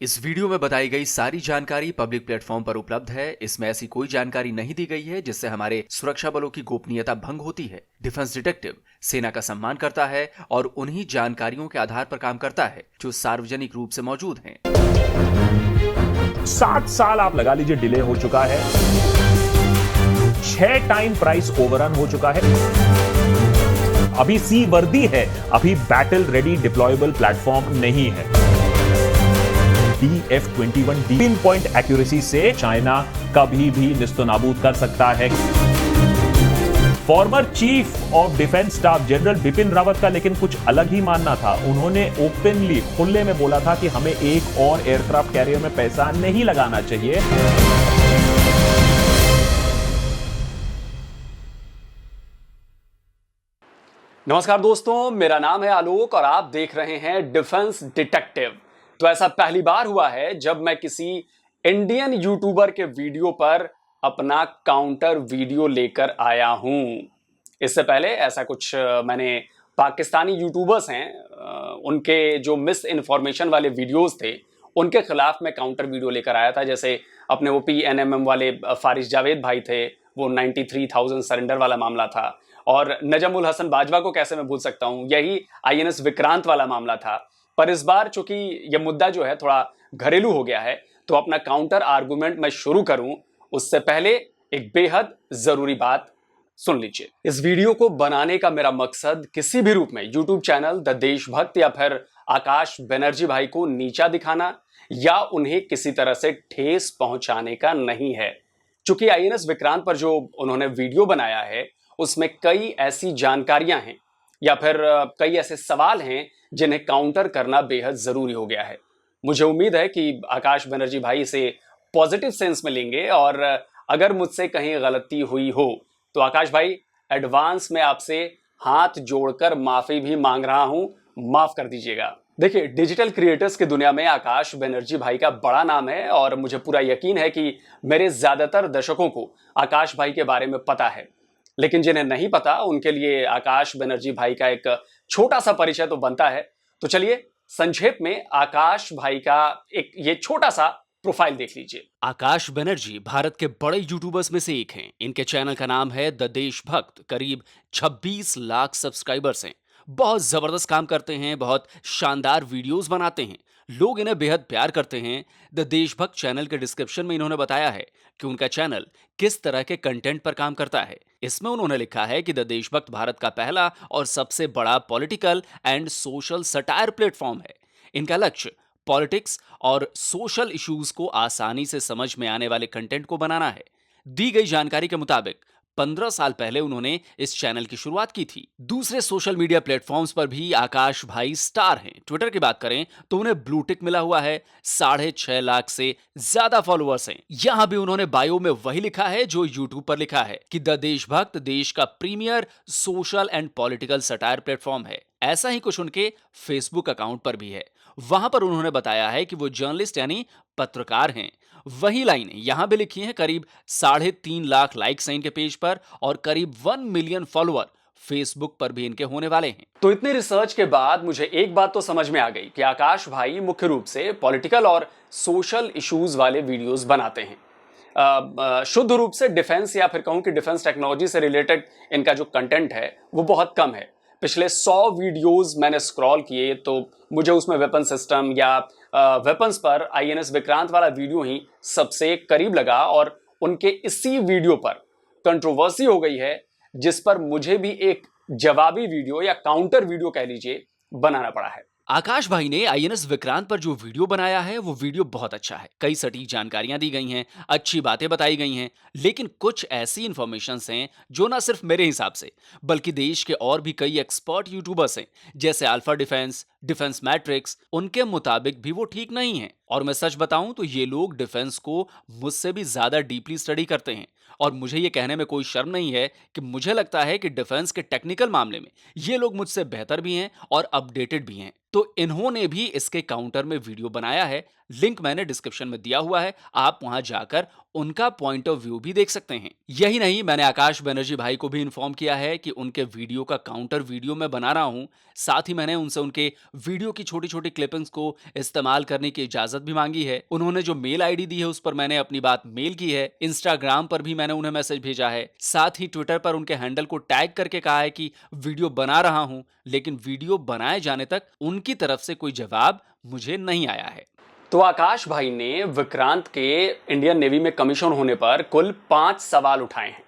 इस वीडियो में बताई गई सारी जानकारी पब्लिक प्लेटफॉर्म पर उपलब्ध है। इसमें ऐसी कोई जानकारी नहीं दी गई है जिससे हमारे सुरक्षा बलों की गोपनीयता भंग होती है। डिफेंस डिटेक्टिव सेना का सम्मान करता है और उन्हीं जानकारियों के आधार पर काम करता है जो सार्वजनिक रूप से मौजूद हैं। 7 साल आप लगा लीजिए डिले हो चुका है, 6 टाइम प्राइस ओवररन हो चुका है, अभी सी वर्दी है, अभी बैटल रेडी डिप्लॉयबल प्लेटफॉर्म नहीं है। DF-21 पिन पॉइंट एक्यूरेसी से चाइना कभी भी निस्तनाबूद कर सकता है। Former chief of defence staff general Bipin Rawat का लेकिन कुछ अलग ही मानना था। उन्होंने ओपनली खुले में बोला था कि हमें एक और एयरक्राफ्ट कैरियर में पैसा नहीं लगाना चाहिए। नमस्कार दोस्तों, मेरा नाम है आलोक और आप देख रहे हैं डिफेंस डिटेक्टिव। तो ऐसा पहली बार हुआ है जब मैं किसी इंडियन यूट्यूबर के वीडियो पर अपना काउंटर वीडियो लेकर आया हूं। इससे पहले ऐसा कुछ मैंने पाकिस्तानी यूट्यूबर्स हैं उनके जो मिस इन्फॉर्मेशन वाले वीडियोस थे उनके खिलाफ मैं काउंटर वीडियो लेकर आया था। जैसे अपने वो PNMM वाले फारिस जावेद भाई थे, वो 93,000 सरेंडर वाला मामला था। और नजम उल हसन बाजवा को कैसे मैं भूल सकता हूं, यही INS विक्रांत वाला मामला था। पर इस बार चूंकि यह मुद्दा जो है थोड़ा घरेलू हो गया है, तो अपना काउंटर आर्गुमेंट मैं शुरू करूं उससे पहले एक बेहद जरूरी बात सुन लीजिए। इस वीडियो को बनाने का मेरा मकसद किसी भी रूप में यूट्यूब चैनल द देशभक्त या फिर आकाश बनर्जी भाई को नीचा दिखाना या उन्हें किसी तरह से ठेस पहुंचाने का नहीं है। चूंकि INS विक्रांत पर जो उन्होंने वीडियो बनाया है उसमें कई ऐसी जानकारियां हैं या फिर कई ऐसे सवाल हैं जिन्हें काउंटर करना बेहद जरूरी हो गया है। मुझे उम्मीद है कि आकाश बनर्जी भाई इसे पॉजिटिव सेंस में लेंगे और अगर मुझसे कहीं गलती हुई हो तो आकाश भाई एडवांस में आपसे हाथ जोड़कर माफी भी मांग रहा हूं, माफ कर दीजिएगा। देखिए, डिजिटल क्रिएटर्स की दुनिया में आकाश बनर्जी भाई का बड़ा नाम है और मुझे पूरा यकीन है कि मेरे ज्यादातर दर्शकों को आकाश भाई के बारे में पता है। लेकिन जिन्हें नहीं पता उनके लिए आकाश बनर्जी भाई का एक छोटा सा परिचय तो बनता है। तो चलिए संक्षेप में आकाश भाई का एक ये छोटा सा प्रोफाइल देख लीजिए। आकाश बनर्जी भारत के बड़े यूट्यूबर्स में से एक हैं। इनके चैनल का नाम है द देशभक्त। करीब 26 लाख सब्सक्राइबर्स हैं। बहुत जबरदस्त काम करते हैं, बहुत शानदार वीडियोस बनाते हैं, लोग इन्हें बेहद प्यार करते हैं। द देशभक्त चैनल के डिस्क्रिप्शन में इन्होंने बताया है कि उनका चैनल किस तरह के कंटेंट पर काम करता है। इसमें उन्होंने लिखा है कि द देशभक्त भारत का पहला और सबसे बड़ा political and social satire platform है। इनका लक्ष्य पॉलिटिक्स और सोशल इश्यूज को आसानी से समझ में आने वाले कंटेंट को बनाना है। दी गई जानकारी के मुताबिक 15 साल पहले उन्होंने इस चैनल की शुरुआत की थी। दूसरे सोशल मीडिया प्लेटफॉर्म्स पर भी आकाश भाई स्टार हैं। ट्विटर की बात करें तो उन्हें ब्लू टिक मिला हुआ है, 6.5 लाख से ज्यादा फॉलोअर्स हैं। यहां भी उन्होंने बायो में वही लिखा है जो यूट्यूब पर लिखा है कि द देशभक्त देश का premier social and political satire platform है। ऐसा ही कुछ उनके फेसबुक अकाउंट पर भी है। वहां पर उन्होंने बताया है कि वो जर्नलिस्ट यानी पत्रकार हैं। वही लाइनें यहां भी लिखी हैं। करीब 3.5 लाख लाइक्स हैं इनके पेज पर और करीब 1 मिलियन फॉलोअर फेसबुक पर भी इनके होने वाले हैं। तो इतनी रिसर्च के बाद मुझे एक बात तो समझ में आ गई कि आकाश भाई मुख्य रूप से पॉलिटिकल और सोशल इश्यूज वाले वीडियोस बनाते हैं। शुद्ध रूप से डिफेंस या फिर कहूं कि डिफेंस टेक्नोलॉजी से रिलेटेड इनका जो कंटेंट है वो बहुत कम है। पिछले 100 वीडियोस मैंने स्क्रॉल किए तो मुझे उसमें वेपन सिस्टम या वेपन्स पर INS विक्रांत वाला वीडियो ही सबसे करीब लगा और उनके इसी वीडियो पर कंट्रोवर्सी हो गई है जिस पर मुझे भी एक जवाबी वीडियो या काउंटर वीडियो कह लीजिए बनाना पड़ा है। आकाश भाई ने INS विक्रांत पर जो वीडियो बनाया है वो वीडियो बहुत अच्छा है। कई सटीक जानकारियां दी गई हैं, अच्छी बातें बताई गई हैं, लेकिन कुछ ऐसी इंफॉर्मेशंस हैं जो ना सिर्फ मेरे हिसाब से बल्कि देश के और भी कई एक्सपर्ट यूट्यूबर्स हैं जैसे अल्फा डिफेंस, डिफेंस मैट्रिक्स, उनके मुताबिक भी वो ठीक नहीं है। और मैं सच बताऊं तो ये लोग डिफेंस को मुझसे भी ज्यादा डीपली स्टडी करते हैं और मुझे ये कहने में कोई शर्म नहीं है कि मुझे लगता है कि डिफेंस के टेक्निकल मामले में ये लोग मुझसे बेहतर भी हैं और अपडेटेड भी हैं। तो इन्होंने भी इसके काउंटर में वीडियो बनाया है। लिंक मैंने डिस्क्रिप्शन में दिया हुआ है, आप वहां जाकर उनका पॉइंट ऑफ व्यू भी देख सकते हैं। यही नहीं, मैंने आकाश बनर्जी भाई को भी इन्फॉर्म किया है कि उनके वीडियो का काउंटर वीडियो मैं बना रहा हूं। साथ ही मैंने उनसे उनके वीडियो की छोटी छोटी क्लिपिंग्स को इस्तेमाल करने की इजाजत भी मांगी है। उन्होंने जो मेल आईडी दी है उस पर मैंने अपनी बात मेल की है। इंस्टाग्राम पर भी मैंने उन्हें मैसेज भेजा है। साथ ही ट्विटर पर उनके हैंडल को टैग करके कहा है कि वीडियो बना रहा हूं, लेकिन वीडियो बनाए जाने तक उनकी तरफ से कोई जवाब मुझे नहीं आया है। तो आकाश भाई ने विक्रांत के इंडियन नेवी में कमीशन होने पर कुल 5 सवाल उठाए हैं।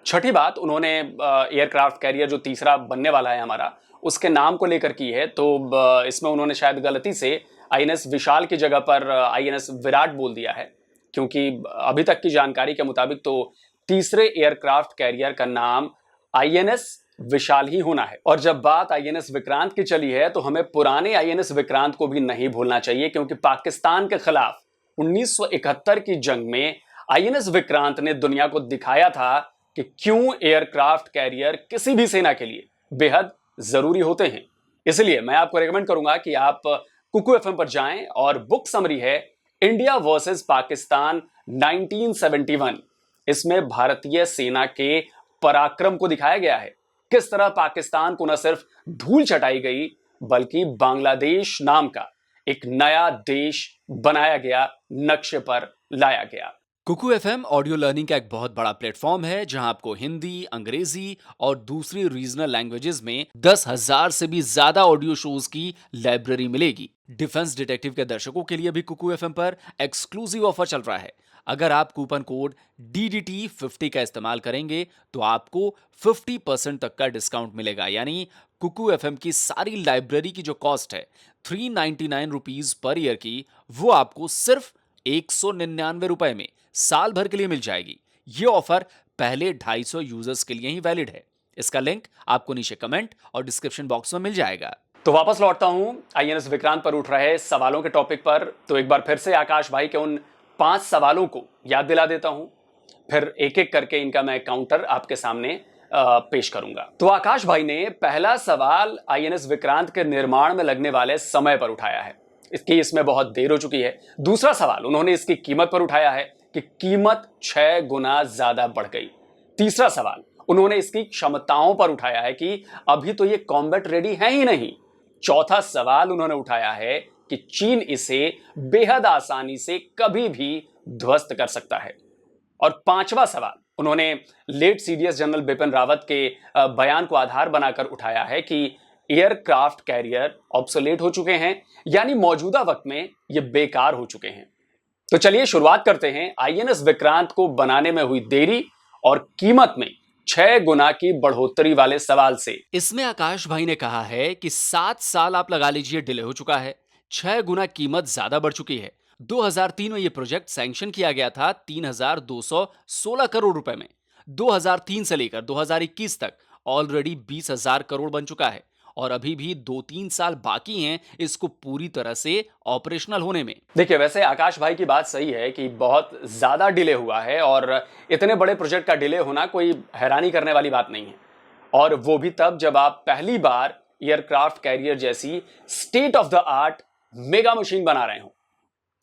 छठी बात उन्होंने एयरक्राफ्ट कैरियर जो तीसरा बनने वाला है हमारा, उसके नाम को लेकर की है। तो इसमें उन्होंने शायद गलती से आईएनएस विशाल की जगह पर आईएनएस विराट बोल दिया है, क्योंकि अभी तक की जानकारी के मुताबिक तो तीसरे एयरक्राफ्ट कैरियर का नाम आईएनएस विशाल ही होना है। और जब बात आईएनएस विक्रांत की चली है तो हमें पुराने आईएनएस विक्रांत को भी नहीं भूलना चाहिए, क्योंकि पाकिस्तान के खिलाफ 1971 की जंग में आईएनएस विक्रांत ने दुनिया को दिखाया था कि क्यों एयरक्राफ्ट कैरियर किसी भी सेना के लिए बेहद जरूरी होते हैं। इसलिए मैं आपको रेकमेंड करूंगा कि आप कुकू एफएम पर जाएं और बुक समरी है इंडिया वर्सेस पाकिस्तान 1971। इसमें भारतीय सेना के पराक्रम को दिखाया गया है, किस तरह पाकिस्तान को न सिर्फ धूल चटाई गई बल्कि बांग्लादेश नाम का एक नया देश बनाया गया, नक्शे पर लाया गया। कुकू एफएम ऑडियो लर्निंग का एक बहुत बड़ा प्लेटफॉर्म है, जहां आपको हिंदी, अंग्रेजी और दूसरी रीजनल लैंग्वेजेस में 10,000 से भी ज्यादा ऑडियो शोज की लाइब्रेरी मिलेगी। डिफेंस डिटेक्टिव के दर्शकों के लिए भी कुकू एफएम पर एक्सक्लूसिव ऑफर चल रहा है। अगर आप कूपन कोड DDT50 का इस्तेमाल करेंगे तो आपको 50% तक का डिस्काउंट मिलेगा। यानी कुकू एफएम की सारी लाइब्रेरी की जो कॉस्ट है 399 रुपीज पर ईयर की, वो आपको सिर्फ 199 रुपए में साल भर के लिए मिल जाएगी। ये ऑफर पहले 250 यूजर्स के लिए ही वैलिड है। इसका लिंक आपको नीचे कमेंट और डिस्क्रिप्शन बॉक्स में मिल जाएगा। तो वापस लौटता हूं आईएनएस विक्रांत पर उठ रहे सवालों के टॉपिक पर। तो एक बार फिर से आकाश भाई के उन 5 सवालों को याद दिला देता हूं, फिर एक एक करके इनका मैं काउंटर आपके सामने पेश करूंगा। तो आकाश भाई ने पहला सवाल आईएनएस विक्रांत के निर्माण में लगने वाले समय पर उठाया है, इसमें बहुत देर हो चुकी है। दूसरा सवाल उन्होंने इसकी कीमत पर उठाया है कि कीमत 6 गुना ज्यादा बढ़ गई। तीसरा सवाल उन्होंने इसकी क्षमताओं पर उठाया है कि अभी तो ये कॉम्बैट रेडी है ही नहीं। चौथा सवाल उन्होंने उठाया है कि चीन इसे बेहद आसानी से कभी भी ध्वस्त कर सकता है। और पांचवा सवाल उन्होंने late CDS general Bipin Rawat के बयान को आधार बनाकर उठाया है कि एयरक्राफ्ट कैरियर ऑब्सोलेट हो चुके हैं, यानी मौजूदा वक्त में ये बेकार हो चुके हैं। तो चलिए शुरुआत करते हैं आईएनएस विक्रांत को बनाने में हुई देरी और कीमत में 6 गुना की बढ़ोतरी वाले सवाल से। इसमें आकाश भाई ने कहा है कि 7 साल आप लगा लीजिए डिले हो चुका है, 6 गुना कीमत ज्यादा बढ़ चुकी है। 2003 में यह प्रोजेक्ट सैंक्शन किया गया था 3,216 करोड़ रुपए में। 2003 से लेकर 2021 तक ऑलरेडी 20,000 करोड़ बन चुका है और अभी भी 2-3 साल बाकी हैं इसको पूरी तरह से ऑपरेशनल होने में। देखिए, वैसे आकाश भाई की बात सही है कि बहुत ज्यादा डिले हुआ है और इतने बड़े प्रोजेक्ट का डिले होना कोई हैरानी करने वाली बात नहीं है, और वो भी तब जब आप पहली बार एयरक्राफ्ट कैरियर जैसी state of the art mega machine बना रहे हो।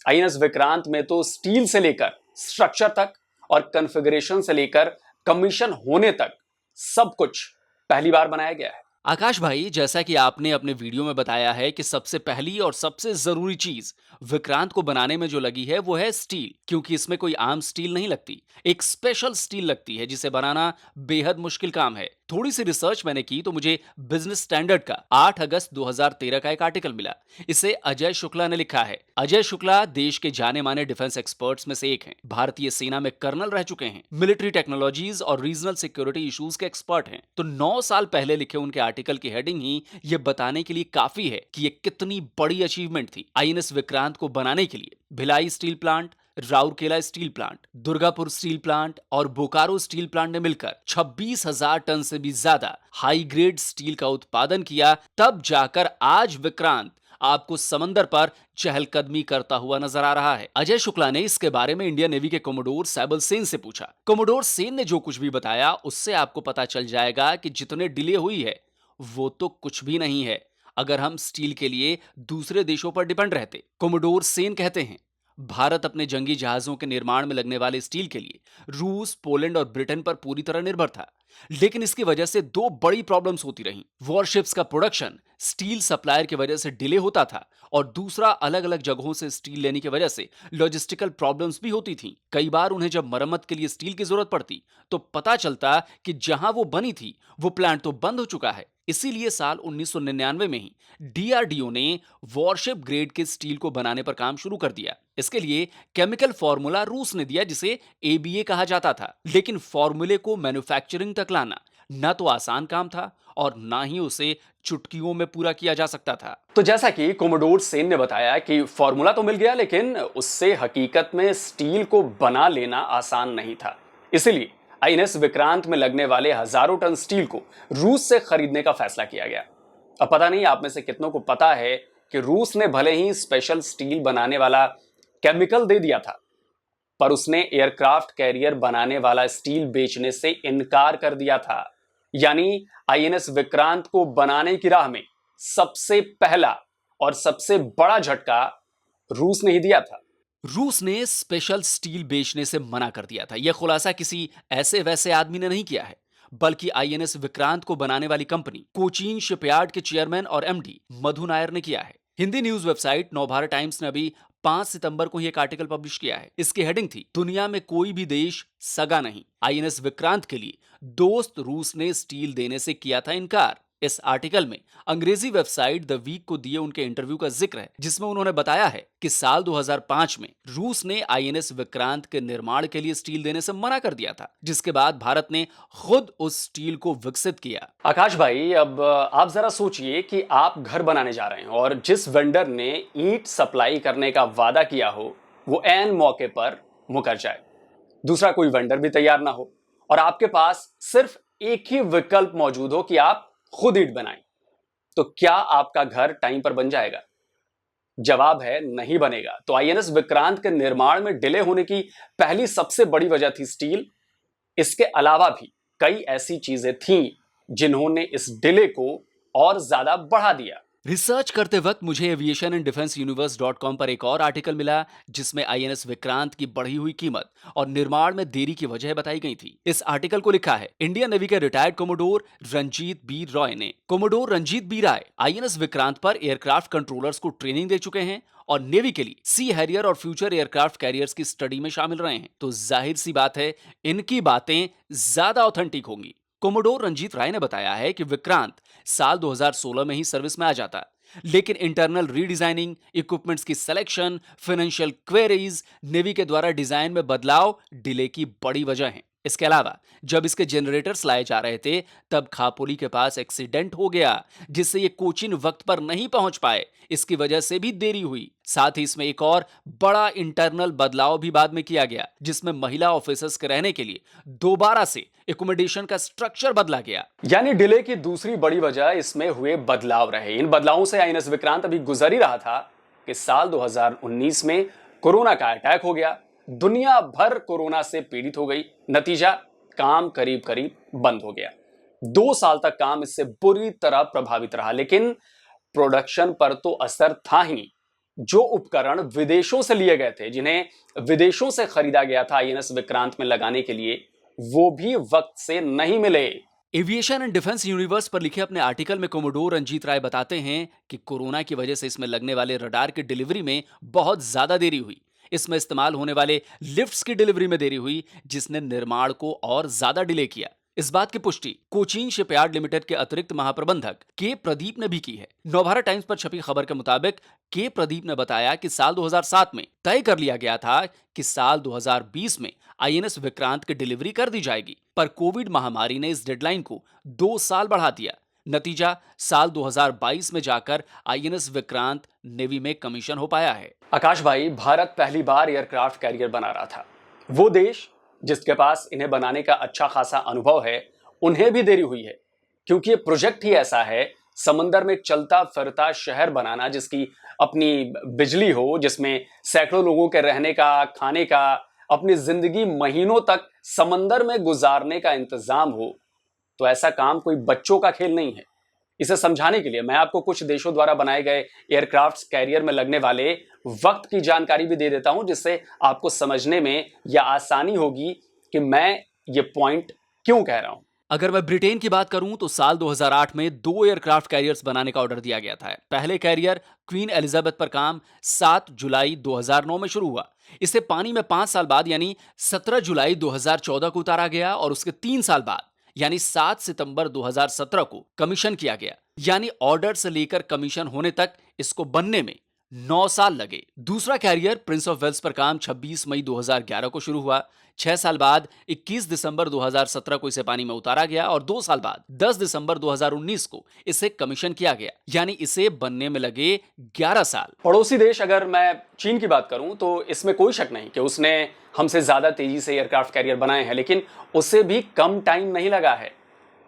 आईएनएस विक्रांत में तो स्टील से लेकर स्ट्रक्चर तक और कॉन्फ़िगरेशन से लेकर कमीशन होने तक सब कुछ पहली बार बनाया गया है। आकाश भाई, जैसा कि आपने अपने वीडियो में बताया है कि सबसे पहली और सबसे जरूरी चीज विक्रांत को बनाने में जो लगी है वो है स्टील, क्योंकि इसमें कोई आम स्टील नहीं लगती, एक स्पेशल स्टील लगती है जिसे बनाना बेहद मुश्किल काम है। थोड़ी सी रिसर्च मैंने की तो मुझे बिजनेस स्टैंडर्ड का 8 अगस्त 2013 का एक आर्टिकल मिला। इसे अजय शुक्ला ने लिखा है। अजय शुक्ला देश के जाने माने डिफेंस एक्सपर्ट्स में से एक हैं। भारतीय सेना में कर्नल रह चुके हैं, मिलिट्री टेक्नोलॉजीज और रीजनल सिक्योरिटी इश्यूज के एक्सपर्ट हैं। तो 9 साल पहले लिखे उनके आर्टिकल की हेडिंग ही ये बताने के लिए काफी है कि ये कितनी बड़ी अचीवमेंट थी। आईएनएस विक्रांत को बनाने के लिए Bhilai steel plant, Rourkela steel plant, Durgapur steel plant और बोकारो स्टील प्लांट ने मिलकर 26,000 टन से भी ज्यादा हाई ग्रेड स्टील का उत्पादन किया। तब जाकर आज विक्रांत आपको समंदर पर चहलकदमी करता हुआ नजर आ रहा है। अजय शुक्ला ने इसके बारे में इंडियन नेवी के कोमोडोर सैबल सेन से पूछा। कोमोडोर सेन ने जो कुछ भी बताया उससे आपको पता चल जाएगा कि जितने डिले हुई है वो तो कुछ भी नहीं है अगर हम स्टील के लिए दूसरे देशों पर डिपेंड रहते। कोमोडोर सेन कहते हैं, भारत अपने जंगी जहाजों के निर्माण में लगने वाले स्टील के लिए रूस, पोलैंड और ब्रिटेन पर पूरी तरह निर्भर था। लेकिन इसकी वजह से दो बड़ी प्रॉब्लम्स होती रहीं। वॉरशिप्स का प्रोडक्शन स्टील सप्लायर की वजह से डिले होता था और दूसरा, अलग अलग जगहों से स्टील लेने की वजह से लॉजिस्टिकल प्रॉब्लम्स भी होती थीं। कई बार उन्हें जब मरम्मत के लिए स्टील की जरूरत पड़ती तो पता चलता कि जहां वो बनी थी वो प्लांट तो बंद हो चुका है। इसीलिए साल 1999 में ही डीआरडीओ ने वॉरशिप ग्रेड के स्टील को बनाने पर काम शुरू कर दिया। इसके लिए केमिकल फॉर्मूला रूस ने दिया, जिसे एबीए कहा जाता था। लेकिन फॉर्मूले को मैन्युफैक्चरिंग तक लाना न तो आसान काम था और ना ही उसे चुटकियों में पूरा किया जा सकता था। तो जैसा कि कोमोडोर सेन ने बताया कि फॉर्मूला तो मिल गया, लेकिन उससे हकीकत में स्टील को बना लेना आसान नहीं था। इसीलिए आईएनएस विक्रांत में लगने वाले हजारों टन स्टील को रूस से खरीदने का फैसला किया गया। अब पता नहीं आप में से कितनों को पता है कि रूस ने भले ही स्पेशल स्टील बनाने वाला केमिकल दे दिया था, पर उसने एयरक्राफ्ट कैरियर बनाने वाला स्टील बेचने से इनकार कर दिया था। यानी आईएनएस विक्रांत को बनाने की राह में सबसे पहला और सबसे बड़ा झटका रूस ने ही दिया था। रूस ने स्पेशल स्टील बेचने से मना कर दिया था। यह खुलासा किसी ऐसे वैसे आदमी ने नहीं किया है, बल्कि आईएनएस विक्रांत को बनाने वाली कंपनी कोचीन शिपयार्ड के चेयरमैन और एमडी मधु नायर ने किया है। Hindi news website Navbharat times ने अभी 5 सितंबर को ही एक आर्टिकल पब्लिश किया है। इसकी हेडिंग थी, दुनिया में कोई भी देश सगा नहीं, आईएनएस विक्रांत के लिए दोस्त रूस ने स्टील देने से किया था इनकार। इस आर्टिकल में अंग्रेजी वेबसाइट द वीक को दिए उनके इंटरव्यू का जिक्र है, जिसमें उन्होंने बताया है कि साल 2005 में रूस ने आईएनएस विक्रांत के निर्माण के लिए स्टील देने से मना कर दिया था, जिसके बाद भारत ने खुद उस स्टील को विकसित किया। आकाश भाई, अब आप जरा सोचिए कि आप घर बनाने जा रहे हैं और जिस वेंडर ने ईंट सप्लाई करने का वादा किया हो वो ऐन मौके पर मुकर जाए, दूसरा कोई वेंडर भी तैयार ना हो और आपके पास सिर्फ एक ही विकल्प मौजूद हो कि आप खुद ईंट बनाएं, तो क्या आपका घर टाइम पर बन जाएगा? जवाब है नहीं बनेगा। तो आईएनएस विक्रांत के निर्माण में डिले होने की पहली सबसे बड़ी वजह थी स्टील। इसके अलावा भी कई ऐसी चीजें थीं जिन्होंने इस डिले को और ज्यादा बढ़ा दिया। रिसर्च करते वक्त मुझे एविएशन एंड डिफेंस यूनिवर्स.com पर एक और आर्टिकल मिला, जिसमें आईएनएस विक्रांत की बढ़ी हुई कीमत और निर्माण में देरी की वजह बताई गई थी। इस आर्टिकल को लिखा है इंडियन नेवी के retired commodore Ranjit B Roy ने। Commodore Ranjit B Rai INS Vikrant पर एयरक्राफ्ट कंट्रोलर्स को ट्रेनिंग दे चुके हैं और नेवी के लिए सी हैरियर और फ्यूचर एयरक्राफ्ट कैरियर्स की स्टडी में शामिल रहे हैं। तो जाहिर सी बात है, इनकी बातें ज्यादा ऑथेंटिक होंगी। कोमोडोर रंजीत राय ने बताया है कि विक्रांत साल 2016 में ही सर्विस में आ जाता, लेकिन इंटरनल रीडिजाइनिंग, इक्विपमेंट्स की सिलेक्शन, फाइनेंशियल क्वेरीज, नेवी के द्वारा डिजाइन में बदलाव डिले की बड़ी वजह हैं। इसके अलावा जब इसके जनरेटर्स लाए जा रहे थे तब खापोली के पास एक्सीडेंट हो गया, जिससे ये कोचीन वक्त पर नहीं पहुंच पाए। इसकी वजह से भी देरी हुई। साथ ही इसमें एक और बड़ा इंटरनल बदलाव भी बाद में किया गया, जिसमें महिला ऑफिसर्स के रहने के लिए दोबारा से एकोमोडेशन का स्ट्रक्चर बदला गया। यानी डिले की दूसरी बड़ी वजह इसमें हुए बदलाव रहे। इन बदलावों से आईएनएस विक्रांत अभी गुजर ही रहा था कि साल 2019 में कोरोना का अटैक हो गया। दुनिया भर कोरोना से पीड़ित हो गई। नतीजा, काम करीब करीब बंद हो गया। 2 साल तक काम इससे बुरी तरह प्रभावित रहा, लेकिन प्रोडक्शन पर तो असर था ही नहीं। जो उपकरण विदेशों से लिए गए थे, जिन्हें विदेशों से खरीदा गया था आईएनएस विक्रांत में लगाने के लिए, वो भी वक्त से नहीं मिले। एविएशन एंड डिफेंस यूनिवर्स पर लिखे अपने आर्टिकल में कोमोडोर रंजीत राय बताते हैं कि कोरोना की वजह से इसमें लगने वाले रडार की डिलीवरी में बहुत ज्यादा देरी हुई। इसमें इस्तेमाल होने वाले लिफ्ट्स की डिलीवरी में देरी हुई, जिसने निर्माण को और ज्यादा डिले किया। इस बात की पुष्टि कोचीन शिपयार्ड लिमिटेड के अतिरिक्त महाप्रबंधक के प्रदीप ने भी की है। नवभारत टाइम्स पर छपी खबर के मुताबिक के प्रदीप ने बताया कि साल 2007 में तय कर लिया गया था कि साल 2020 में आईएनएस विक्रांत की डिलीवरी कर दी जाएगी, पर कोविड महामारी ने इस डेडलाइन को 2 साल बढ़ा दिया। नतीजा, साल 2022 में जाकर आईएनएस विक्रांत नेवी में कमीशन हो पाया है। आकाश भाई, भारत पहली बार एयरक्राफ्ट कैरियर बना रहा था। वो देश जिसके पास इन्हें बनाने का अच्छा खासा अनुभव है, उन्हें भी देरी हुई है, क्योंकि ये प्रोजेक्ट ही ऐसा है, समंदर में चलता फिरता शहर बनाना, जिसकी अपनी बिजली हो, जिसमें सैकड़ों लोगों के रहने का, खाने का, अपनी जिंदगी महीनों तक समंदर में गुजारने का इंतजाम हो। तो ऐसा काम कोई बच्चों का खेल नहीं है। इसे समझाने के लिए मैं आपको कुछ देशों द्वारा बनाए गए एयरक्राफ्ट कैरियर में लगने वाले वक्त की जानकारी भी दे देता हूं, जिससे आपको समझने में यह आसानी होगी कि मैं ये पॉइंट क्यों कह रहा हूं। अगर मैं ब्रिटेन की बात करूं तो साल 2008 में 2 एयरक्राफ्ट कैरियर्स बनाने का ऑर्डर दिया गया था। पहले कैरियर क्वीन एलिजाबेथ पर काम 7 जुलाई 2009 में शुरू हुआ। इसे पानी में 5 साल बाद यानी 17 जुलाई 2014 को उतारा गया और उसके 3 साल बाद यानी 7 सितंबर 2017 को कमीशन किया गया। यानी ऑर्डर से लेकर कमीशन होने तक इसको बनने में 9 साल लगे। दूसरा कैरियर प्रिंस ऑफ वेल्स पर काम 26 मई 2011 को शुरू हुआ। 6 साल बाद 21 दिसंबर 2017 को इसे पानी में उतारा गया और 2 साल बाद 10 दिसंबर 2019 को इसे कमीशन किया गया। यानी इसे बनने में लगे 11 साल। पड़ोसी देश अगर मैं चीन की बात करूं तो इसमें कोई शक नहीं कि उसने हमसे ज्यादा तेजी से एयरक्राफ्ट कैरियर बनाए हैं, लेकिन उसे भी कम टाइम नहीं लगा है।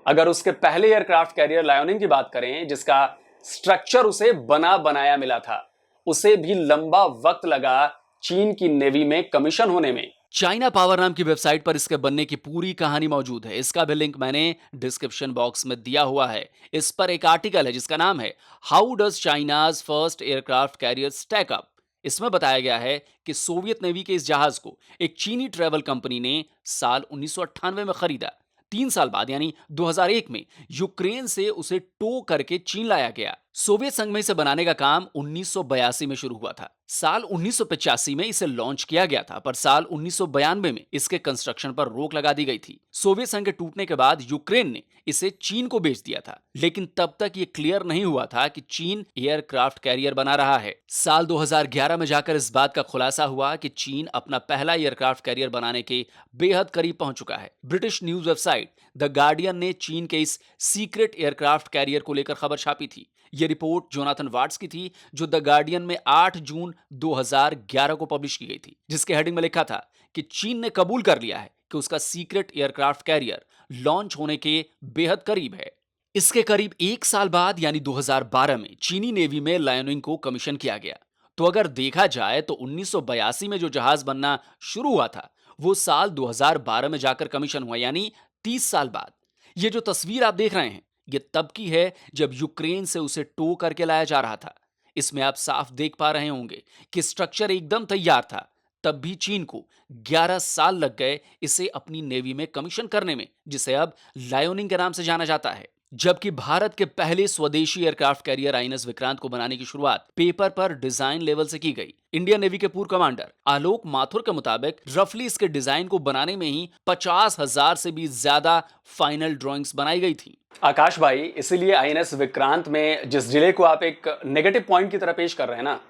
अगर उसके पहले एयरक्राफ्ट कैरियर लायोनिंग की बात करें, जिसका स्ट्रक्चर उसे बना बनाया मिला था, उसे भी लंबा वक्त लगा चीन की नेवी में कमीशन होने में। चाइना पावर नाम की वेबसाइट पर इसके बनने की पूरी कहानी मौजूद है। इसका भी लिंक मैंने डिस्क्रिप्शन बॉक्स में दिया हुआ है। इस पर एक आर्टिकल है जिसका नाम है how does China's first aircraft carrier stack up. इसमें बताया गया है कि सोवियत नेवी के इस जहाज को एक चीनी ट्रेवल कंपनी ने साल 1998 में खरीदा। 3 साल बाद यानी 2001 में यूक्रेन से उसे टो करके चीन लाया गया। सोवियत संघ में इसे बनाने का काम 1982 में शुरू हुआ था। साल 1985 में इसे लॉन्च किया गया था, पर साल 1992 में इसके कंस्ट्रक्शन पर रोक लगा दी गई थी। सोवियत संघ के टूटने के बाद यूक्रेन ने इसे चीन को बेच दिया था, लेकिन तब तक ये क्लियर नहीं हुआ था कि चीन एयरक्राफ्ट कैरियर बना रहा है। साल 2011 में जाकर इस बात का खुलासा हुआ कि चीन अपना पहला एयरक्राफ्ट कैरियर बनाने के बेहद करीब पहुंच चुका है। British news website the guardian ने चीन के इस सीक्रेट एयरक्राफ्ट कैरियर को लेकर खबर छापी थी। यह रिपोर्ट जोनाथन वाट्स की थी, जो द गार्डियन में 8 जून 2011 को पब्लिश की गई थी, जिसके हेडिंग में लिखा था कि चीन ने कबूल कर लिया है कि उसका सीक्रेट एयरक्राफ्ट कैरियर लॉन्च होने के बेहद करीब है। इसके करीब 1 साल बाद यानी 2012 में चीनी नेवी में लायोनिंग को कमीशन किया गया। तो अगर देखा जाए तो 1982 में जो जहाज बनना शुरू हुआ था, वो साल 2012 में जाकर कमीशन हुआ, यानी 30 साल बाद। ये जो तस्वीर आप देख रहे हैं, ये तब की है जब यूक्रेन से उसे टो करके लाया जा रहा था। इसमें आप साफ देख पा रहे होंगे कि स्ट्रक्चर एकदम तैयार था, तब भी चीन को 11 साल लग गए इसे अपनी नेवी में कमीशन करने में, जिसे अब लायोनिंग के नाम से जाना जाता है। जबकि भारत के पहले स्वदेशी एयरक्राफ्ट कैरियर आईएनएस विक्रांत को बनाने की शुरुआत पेपर पर डिजाइन लेवल से की गई। इंडियन नेवी के पूर्व कमांडर आलोक माथुर के मुताबिक रफली इसके डिजाइन को बनाने में ही 50,000 से भी ज्यादा फाइनल ड्राइंग्स बनाई गई थी। आकाश भाई, इसीलिए आईएनएस विक्रांत में जिस डिले को आप एक नेगेटिव पॉइंट की तरह पेश कर रहे हैं ना,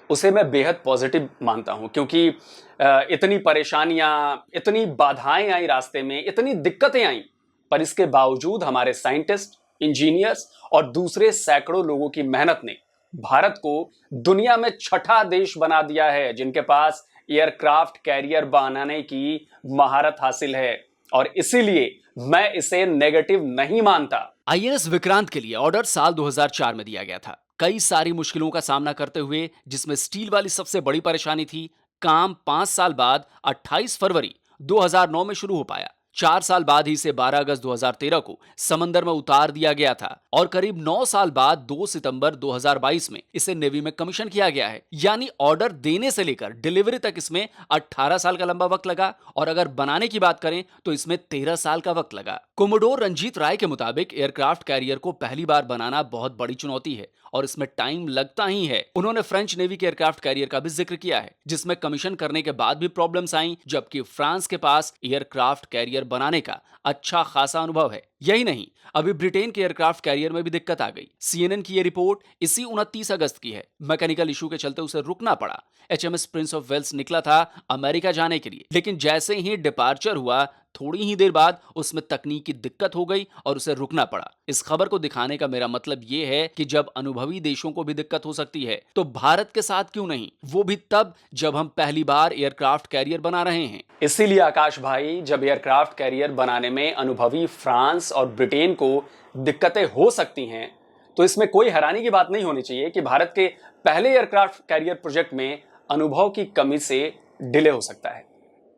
उसे मैं बेहद पॉजिटिव मानता हूं, क्योंकि इतनी परेशानियां, इतनी बाधाएं आई रास्ते में, इतनी दिक्कतें आई, पर इसके बावजूद हमारे साइंटिस्ट, इंजीनियर्स और दूसरे सैकड़ों लोगों की मेहनत ने भारत को दुनिया में छठा देश बना दिया है जिनके पास एयरक्राफ्ट कैरियर बनाने की महारत हासिल है। और इसीलिए मैं इसे नेगेटिव नहीं मानता। आईएनएस विक्रांत के लिए ऑर्डर साल 2004 में दिया गया था। कई सारी मुश्किलों का सामना करते हुए, जिसमें स्टील वाली सबसे बड़ी परेशानी थी, काम 5 साल बाद 28 फरवरी 2009 में शुरू हो पाया। 4 साल बाद ही इसे 12 अगस्त 2013 को समंदर में उतार दिया गया था और करीब 9 साल बाद 2 सितंबर 2022 में इसे नेवी में कमीशन किया गया है। यानी ऑर्डर देने से लेकर डिलीवरी तक इसमें 18 साल का लंबा वक्त लगा, और अगर बनाने की बात करें तो इसमें 13 साल का वक्त लगा। कोमोडोर रंजीत राय के मुताबिक एयरक्राफ्ट कैरियर को पहली बार बनाना बहुत बड़ी चुनौती है और इसमें टाइम लगता ही है। उन्होंने फ्रेंच नेवी के एयरक्राफ्ट कैरियर का भी जिक्र किया है, जिसमें कमीशन करने के बाद भी प्रॉब्लम्स आई, जबकि फ्रांस के पास एयरक्राफ्ट कैरियर बनाने का अच्छा खासा अनुभव है। यही नहीं, अभी ब्रिटेन के एयरक्राफ्ट कैरियर में भी दिक्कत आ गई। सीएनएन की यह रिपोर्ट इसी 29 अगस्त की है। मैकेनिकल इशू के चलते उसे रुकना पड़ा। एचएमएस प्रिंस ऑफ वेल्स निकला था अमेरिका जाने के लिए, लेकिन जैसे ही डिपार्चर हुआ, थोड़ी ही देर बाद उसमें तकनीकी दिक्कत हो गई और उसे रुकना पड़ा। इस खबर को दिखाने का मेरा मतलब यह है कि जब अनुभवी देशों को भी दिक्कत हो सकती है, तो भारत के साथ क्यों नहीं, वो भी तब जब हम पहली बार एयरक्राफ्ट कैरियर बना रहे हैं। इसीलिए आकाश भाई, जब एयरक्राफ्ट कैरियर बनाने में अनुभवी फ्रांस और ब्रिटेन को दिक्कतें हो सकती हैं, तो इसमें कोई हैरानी की बात नहीं होनी चाहिए कि भारत के पहले एयरक्राफ्ट कैरियर प्रोजेक्ट में अनुभव की कमी से डिले हो सकता है,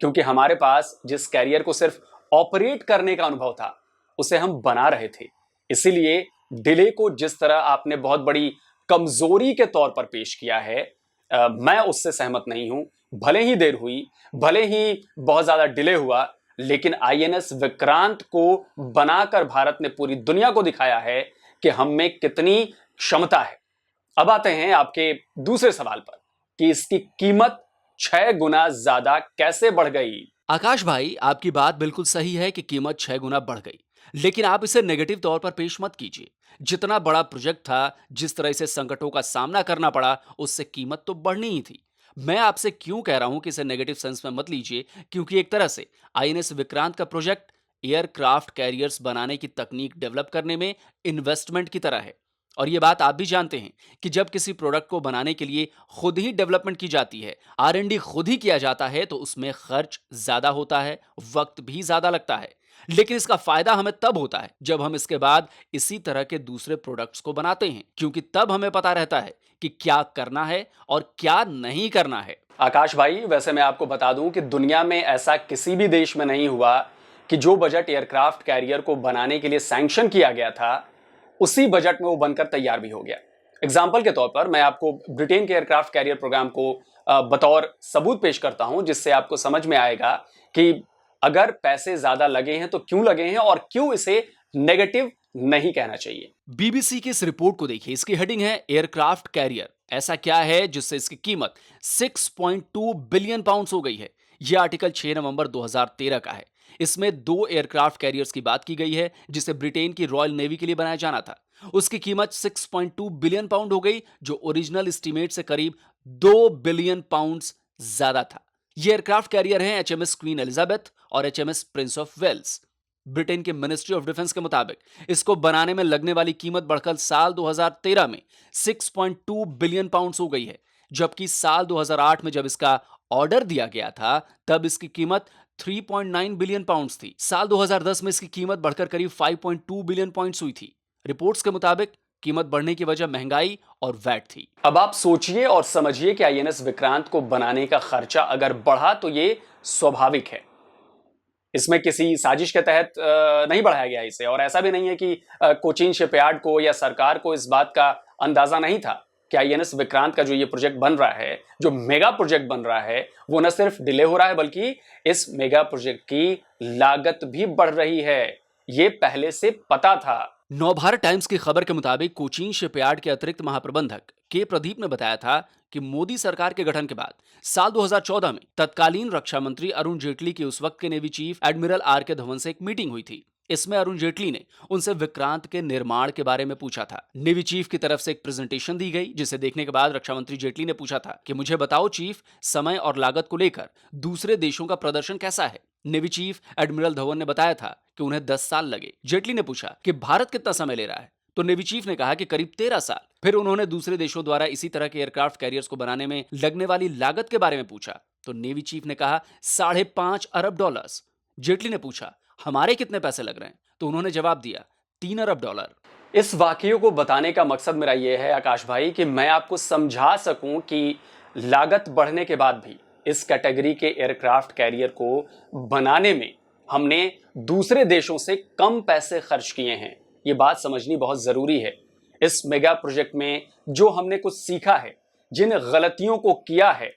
क्योंकि हमारे पास जिस कैरियर को सिर्फ ऑपरेट करने का अनुभव था, उसे हम बना रहे थे। इसीलिए डिले को जिस तरह आपने बहुत बड़ी कमजोरी के तौर पर पेश किया है, मैं उससे सहमत नहीं हूं। भले ही देर हुई, भले ही बहुत ज्यादा डिले हुआ, लेकिन आईएनएस विक्रांत को बनाकर भारत ने पूरी दुनिया को दिखाया है कि हम में कितनी क्षमता है। अब आते हैं आपके दूसरे सवाल पर कि इसकी कीमत 6 गुना ज्यादा कैसे बढ़ गई। आकाश भाई, आपकी बात बिल्कुल सही है कि कीमत 6 गुना बढ़ गई, लेकिन आप इसे नेगेटिव तौर पर पेश मत कीजिए। जितना बड़ा प्रोजेक्ट था, जिस तरह से संकटों का सामना करना पड़ा, उससे कीमत तो बढ़नी ही थी। मैं आपसे क्यों कह रहा हूं कि इसे नेगेटिव सेंस में मत लीजिए, क्योंकि एक तरह से आईएनएस विक्रांत का प्रोजेक्ट एयरक्राफ्ट कैरियर्स बनाने की तकनीक डेवलप करने में इन्वेस्टमेंट की तरह है। और ये बात आप भी जानते हैं कि जब किसी प्रोडक्ट को बनाने के लिए खुद ही डेवलपमेंट की जाती है, आर&डी खुद ही किया जाता है, तो उसमें खर्च ज्यादा होता है, वक्त भी ज्यादा लगता है। लेकिन इसका फायदा हमें तब होता है जब हम इसके बाद इसी तरह के दूसरे प्रोडक्ट्स को बनाते हैं, क्योंकि तब हमें पता रहता है कि क्या करना है और क्या नहीं करना है। आकाश भाई, वैसे मैं आपको बता दूं कि दुनिया में ऐसा किसी भी देश में नहीं हुआ कि जो बजट एयरक्राफ्ट कैरियर को बनाने के लिए सैंक्शन किया गया था, उसी बजट में वो बनकर तैयार भी हो गया। एग्जाम्पल के तौर पर मैं आपको ब्रिटेन के एयरक्राफ्ट कैरियर प्रोग्राम को बतौर सबूत पेश करता हूं, जिससे आपको समझ में आएगा कि अगर पैसे ज्यादा लगे हैं तो क्यों लगे हैं और क्यों इसे नेगेटिव नहीं कहना चाहिए। बीबीसी की इस रिपोर्ट को देखिए, इसकी हेडिंग है एयरक्राफ्ट कैरियर, ऐसा क्या है जिससे इसकी कीमत 6.2 बिलियन पाउंड्स हो गई है। यह आर्टिकल 6 नवंबर 2013 का है। इसमें 2 एयरक्राफ्ट कैरियर्स की बात की गई है जिसे ब्रिटेन की रॉयल नेवी के लिए बनाया जाना था। उसकी कीमत 6.2 बिलियन पाउंड हो गई, जो ओरिजिनल एस्टीमेट से करीब 2 बिलियन पाउंड्स ज्यादा था। ये एयरक्राफ्ट कैरियर हैं एचएमएस क्वीन एलिजाबेथ और HMS Prince of Wales. Britain के मिनिस्ट्री ऑफ डिफेंस के मुताबिक इसको बनाने में लगने वाली कीमत बढ़कर साल 2013 में 6.2 बिलियन पाउंड्स हो गई है, जबकि साल 2008 में जब इसका ऑर्डर दिया गया था तब इसकी कीमत 3.9 बिलियन पाउंड्स थी। साल 2010 में इसकी कीमत बढ़कर करीब 5.2 बिलियन पाउंड्स हुई थी। रिपोर्ट्स के मुताबिक कीमत बढ़ने की वजह महंगाई और वैट थी। अब आप सोचिए और समझिए कि आईएनएस विक्रांत को बनाने का खर्चा अगर बढ़ा तो ये स्वाभाविक है। इसमें किसी साजिश के तहत नहीं बढ़ाया गया इसे, और ऐसा भी नहीं है कि कोचीन शिपयार्ड को या सरकार को इस बात का अंदाजा नहीं था कि आईएनएस विक्रांत का जो ये प्रोजेक्ट बन रहा है, जो मेगा प्रोजेक्ट बन रहा है, वो न सिर्फ डिले हो रहा है बल्कि इस मेगा प्रोजेक्ट की लागत भी बढ़ रही है। ये पहले से पता था। नवभारत टाइम्स की खबर के मुताबिक कोचीन शिपयार्ड के अतिरिक्त महाप्रबंधक के प्रदीप ने बताया था कि मोदी सरकार के गठन के बाद साल 2014 में तत्कालीन रक्षा मंत्री अरुण जेटली की उस वक्त के navy chief admiral R K. Dhawan से एक मीटिंग हुई थी। इसमें अरुण जेटली ने उनसे विक्रांत के निर्माण के बारे में पूछा था। नेवी चीफ की तरफ से एक प्रेजेंटेशन दी गई, जिसे देखने के बाद रक्षा मंत्री जेटली ने पूछा था कि मुझे बताओ चीफ, समय और लागत को लेकर दूसरे देशों का प्रदर्शन कैसा है। नेवी चीफ एडमिरल धवन ने बताया था कि उन्हें 10 साल लगे। जेटली ने पूछा कि भारत कितना समय ले रहा है, तो नेवी चीफ ने कहा कि करीब 13 साल। फिर उन्होंने दूसरे देशों द्वारा इसी तरह के एयरक्राफ्ट कैरियर्स को बनाने में लगने वाली लागत के बारे में पूछा, तो नेवी चीफ ने कहा $5.5 अरब। जेटली ने पूछा हमारे कितने पैसे लग रहे हैं, तो उन्होंने जवाब दिया $3 अरब। इस वाकये को बताने का मकसद मेरा यह है आकाश भाई कि मैं आपको समझा सकूं कि लागत बढ़ने के बाद भी इस कैटेगरी के एयरक्राफ्ट कैरियर को बनाने में हमने दूसरे देशों से कम पैसे खर्च किए हैं। ये बात समझनी बहुत जरूरी है। इस मेगा प्रोजेक्ट में जो हमने कुछ सीखा है, जिन गलतियों को किया है,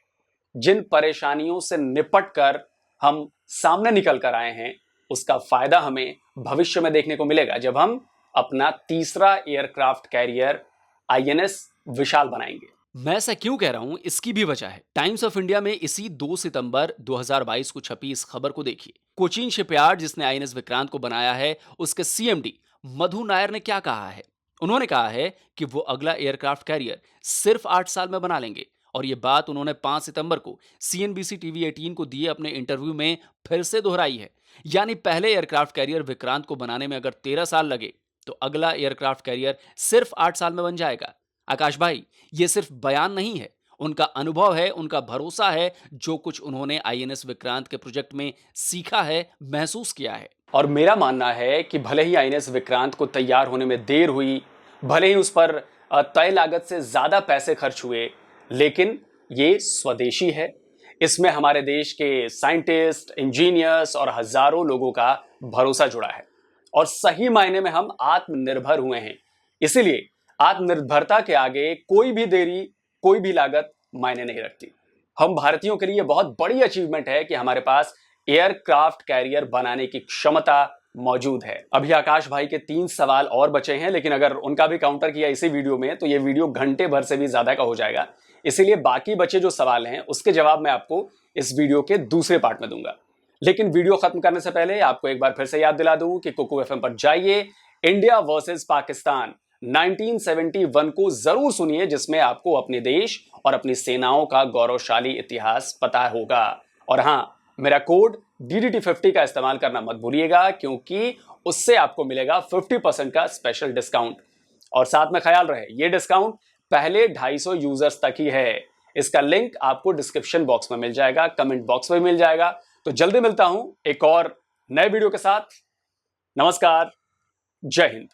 जिन परेशानियों से निपट कर हम सामने निकल कर आए हैं, उसका फायदा हमें भविष्य में देखने को मिलेगा जब हम अपना तीसरा एयरक्राफ्ट कैरियर आईएनएस विशाल बनाएंगे। मैं ऐसा क्यों कह रहा हूं, इसकी भी वजह है। टाइम्स ऑफ इंडिया में इसी 2 सितंबर 2022 को छपी इस खबर को देखिए। कोचीन शिपयार्ड जिसने आईएनएस विक्रांत को बनाया है, उसके सीएमडी मधु नायर ने क्या कहा है। उन्होंने कहा है कि वो अगला एयरक्राफ्ट कैरियर सिर्फ 8 साल में बना लेंगे, और ये बात उन्होंने 5 सितंबर को सीएनबीसी टीवी 18 को दिए अपने इंटरव्यू में फिर से दोहराई है। यानी पहले एयरक्राफ्ट कैरियर विक्रांत को बनाने में अगर 13 साल लगे, तो अगला एयरक्राफ्ट कैरियर सिर्फ 8 साल में बन जाएगा। आकाश भाई, ये सिर्फ बयान नहीं है, उनका अनुभव है, उनका भरोसा है, जो कुछ उन्होंने आईएनएस विक्रांत के प्रोजेक्ट में सीखा है, महसूस किया है। और मेरा मानना है कि भले ही आईएनएस विक्रांत को तैयार होने में देर हुई, भले ही उस पर तय लागत से ज्यादा पैसे खर्च हुए, लेकिन ये स्वदेशी है। इसमें हमारे देश के साइंटिस्ट, इंजीनियर्स और हजारों लोगों का भरोसा जुड़ा है, और सही मायने में हम आत्मनिर्भर हुए हैं। इसीलिए आत्मनिर्भरता के आगे कोई भी देरी, कोई भी लागत मायने नहीं रखती। हम भारतीयों के लिए बहुत बड़ी अचीवमेंट है कि हमारे पास एयरक्राफ्ट कैरियर बनाने की क्षमता मौजूद है। अभी आकाश भाई के 3 सवाल और बचे हैं, लेकिन अगर उनका भी काउंटर किया इसी वीडियो में तो ये वीडियो घंटे भर से भी ज्यादा का हो जाएगा। इसीलिए बाकी बचे जो सवाल हैं उसके जवाब मैं आपको इस वीडियो के दूसरे पार्ट में दूंगा। लेकिन वीडियो खत्म करने से पहले आपको एक बार फिर से याद दिला दूं कि कुकू एफएम पर जाइए, इंडिया वर्सेस पाकिस्तान 1971 को जरूर सुनिए, जिसमें आपको अपने देश और अपनी सेनाओं का गौरवशाली इतिहास पता होगा। और हां, मेरा कोड DDT50 का इस्तेमाल करना मत भूलिएगा, क्योंकि उससे आपको मिलेगा 50% का स्पेशल डिस्काउंट। और साथ में ख्याल रहे, ये डिस्काउंट पहले 250 यूजर्स तक ही है। इसका लिंक आपको डिस्क्रिप्शन बॉक्स में मिल जाएगा, कमेंट बॉक्स में मिल जाएगा। तो जल्दी मिलता हूं एक और नए वीडियो के साथ। नमस्कार, जय हिंद।